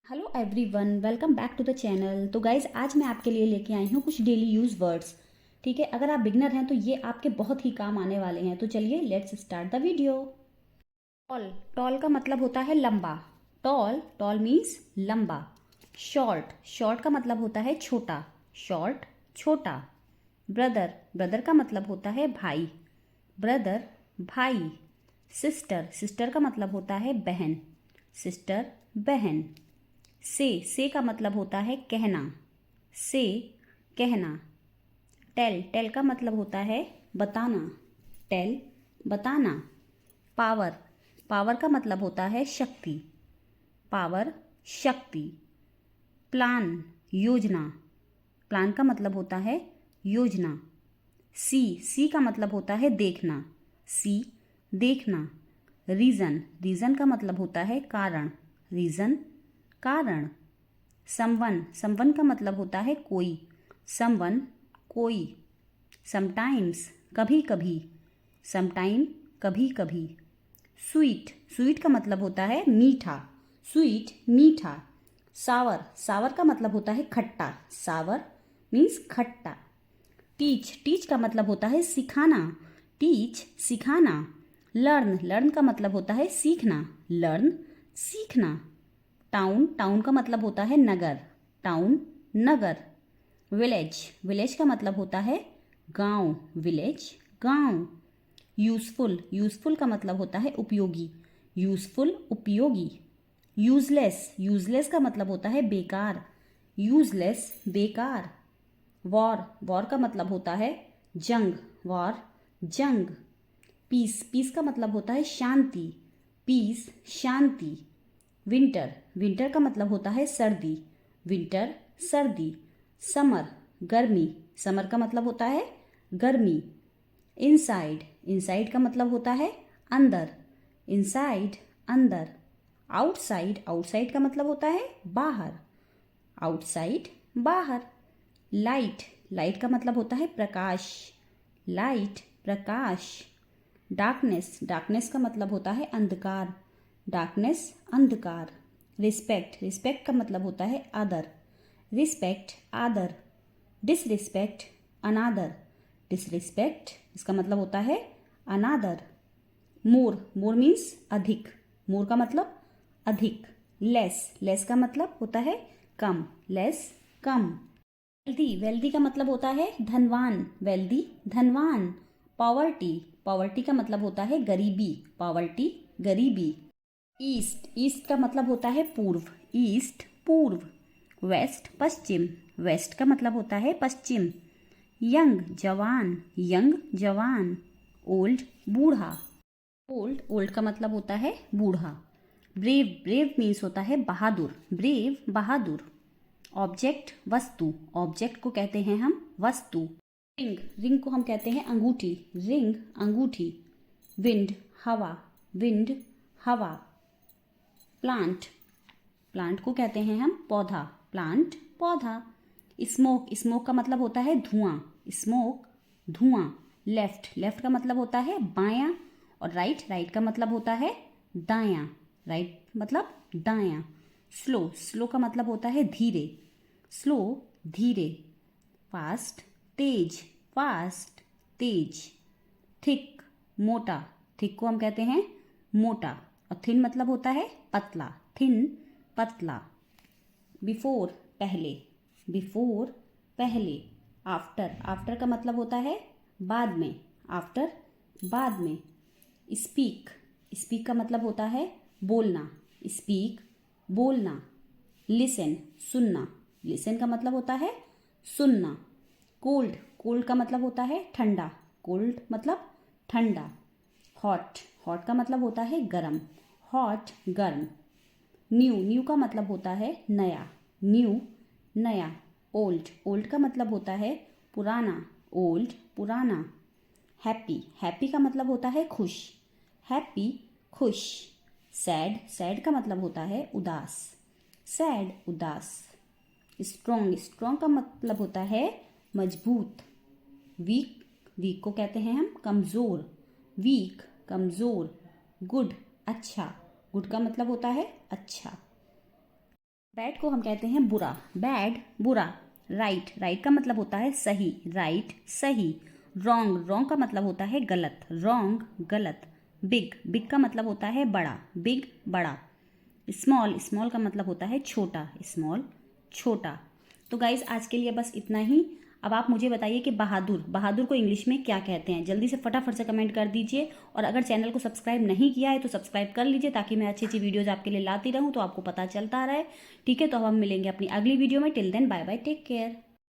Hello everyone, welcome back to the channel. तो guys आज मैं आपके लिए लेके आई हूँ कुछ डेली यूज वर्ड्स। ठीक है, अगर आप बिगनर हैं तो ये आपके बहुत ही काम आने वाले हैं। तो चलिए let's start the video. Tall, tall का मतलब होता है लंबा। टॉल, टॉल मीन्स लंबा। शॉर्ट, शॉर्ट का मतलब होता है छोटा। शॉर्ट, छोटा। ब्रदर, ब्रदर का मतलब होता है भाई। ब्रदर, भाई। सिस्टर, सिस्टर का मतलब होता है बहन। सिस्टर, बहन। से का मतलब होता है कहना। से, कहना। टेल, टेल का मतलब होता है बताना। टेल, बताना। पावर, पावर का मतलब होता है शक्ति। पावर, शक्ति। प्लान, योजना। प्लान का मतलब होता है योजना। सी का मतलब होता है देखना। सी, देखना। रीजन, रीजन का मतलब होता है कारण। रीजन, कारण। समवन, समवन का मतलब होता है कोई। समवन, कोई। समटाइम्स, कभी कभी। समटाइम, कभी कभी। स्वीट, स्वीट का मतलब होता है मीठा। स्वीट, मीठा। सावर, सावर का मतलब होता है खट्टा। सावर मीन्स खट्टा। टीच, टीच का मतलब होता है सिखाना। टीच, सिखाना। लर्न, लर्न का मतलब होता है सीखना। लर्न, सीखना। टाउन, टाउन का मतलब होता है नगर। टाउन, नगर। विलेज, विलेज का मतलब होता है गांव। विलेज, गांव। यूजफुल, यूजफुल का मतलब होता है उपयोगी। यूजफुल, उपयोगी। यूजलेस, यूजलेस का मतलब होता है बेकार। यूजलेस, बेकार। वॉर, वॉर का मतलब होता है जंग। वॉर, जंग। पीस, पीस का मतलब होता है शांति। पीस, शांति। विंटर, विंटर का मतलब होता है सर्दी। विंटर, सर्दी। समर, गर्मी। समर का मतलब होता है गर्मी। इनसाइड, इनसाइड का मतलब होता है अंदर। इनसाइड, अंदर। आउटसाइड, आउटसाइड का मतलब होता है बाहर। आउटसाइड, बाहर। लाइट, लाइट का मतलब होता है प्रकाश। लाइट, प्रकाश। डार्कनेस, डार्कनेस का मतलब होता है अंधकार। डार्कनेस, अंधकार। रिस्पेक्ट, रिस्पेक्ट का मतलब होता है आदर। रिस्पेक्ट, आदर। डिसरिस्पेक्ट, अनादर। डिसरिस्पेक्ट, इसका मतलब होता है अनादर। मोर, मोर मीन्स अधिक। मोर का मतलब अधिक। लेस, लेस का मतलब होता है कम। लेस, कम। वेल्दी, वेल्दी का मतलब होता है धनवान। वेल्दी, धनवान। पॉवर्टी, पॉवर्टी का मतलब होता है गरीबी। पॉवर्टी, गरीबी। ईस्ट, ईस्ट का मतलब होता है पूर्व। ईस्ट, पूर्व। वेस्ट, पश्चिम। वेस्ट का मतलब होता है पश्चिम। यंग, जवान। यंग, जवान। ओल्ड, बूढ़ा। ओल्ड, ओल्ड का मतलब होता है बूढ़ा। ब्रेव, ब्रेव मीन्स होता है बहादुर। ब्रेव, बहादुर। ऑब्जेक्ट, वस्तु। ऑब्जेक्ट को कहते हैं हम वस्तु। रिंग, रिंग को हम कहते हैं अंगूठी। रिंग, अंगूठी। विंड, हवा। विंड, हवा। प्लांट, प्लांट को कहते हैं हम पौधा। प्लांट, पौधा। स्मोक, स्मोक का मतलब होता है धुआं। स्मोक, धुआं। लेफ्ट, लेफ्ट का मतलब होता है बायां। और राइट, राइट का मतलब होता है दायां। राइट मतलब दायां। स्लो, स्लो का मतलब होता है धीरे। स्लो, धीरे। फास्ट, तेज। फास्ट, तेज। थिक, मोटा। थिक को हम कहते हैं मोटा। और थिन मतलब होता है पतला। थिन, पतला। बिफोर, पहले। बिफोर, पहले। आफ्टर, आफ्टर का मतलब होता है बाद में। आफ्टर, बाद में। स्पीक, स्पीक का मतलब होता है बोलना। स्पीक, बोलना। लिसन, सुनना। लिसन का मतलब होता है सुनना। कोल्ड, कोल्ड का मतलब होता है ठंडा। कोल्ड मतलब ठंडा। हॉट, हॉट का मतलब होता है गरम। हॉट, गर्म। न्यू, न्यू का मतलब होता है नया। न्यू, नया। ओल्ड, ओल्ड का मतलब होता है पुराना। ओल्ड, पुराना। हैप्पी, हैप्पी का मतलब होता है खुश। हैप्पी, खुश। सैड, सैड का मतलब होता है उदास। सैड, उदास। स्ट्रॉन्ग, स्ट्रॉन्ग का मतलब होता है मजबूत। वीक, वीक को कहते हैं हम कमज़ोर। वीक, कमज़ोर। गुड, अच्छा। गुड का मतलब होता है अच्छा। बैड को हम कहते हैं बुरा, बैड बुरा। राइट, राइट का मतलब होता है सही, राइट सही। रॉन्ग, रॉन्ग का मतलब होता है गलत, रॉन्ग गलत। बिग, बिग का मतलब होता है बड़ा, बिग बड़ा। स्मॉल, स्मॉल का मतलब होता है छोटा, स्मॉल छोटा। तो गाइज आज के लिए बस इतना ही। अब आप मुझे बताइए कि बहादुर, बहादुर को इंग्लिश में क्या कहते हैं? जल्दी से फटाफट से कमेंट कर दीजिए। और अगर चैनल को सब्सक्राइब नहीं किया है तो सब्सक्राइब कर लीजिए, ताकि मैं अच्छी अच्छी वीडियोज़ आपके लिए लाती रहूँ, तो आपको पता चलता रहे। ठीक है, तो अब हम मिलेंगे अपनी अगली वीडियो में। Till then bye bye, take care.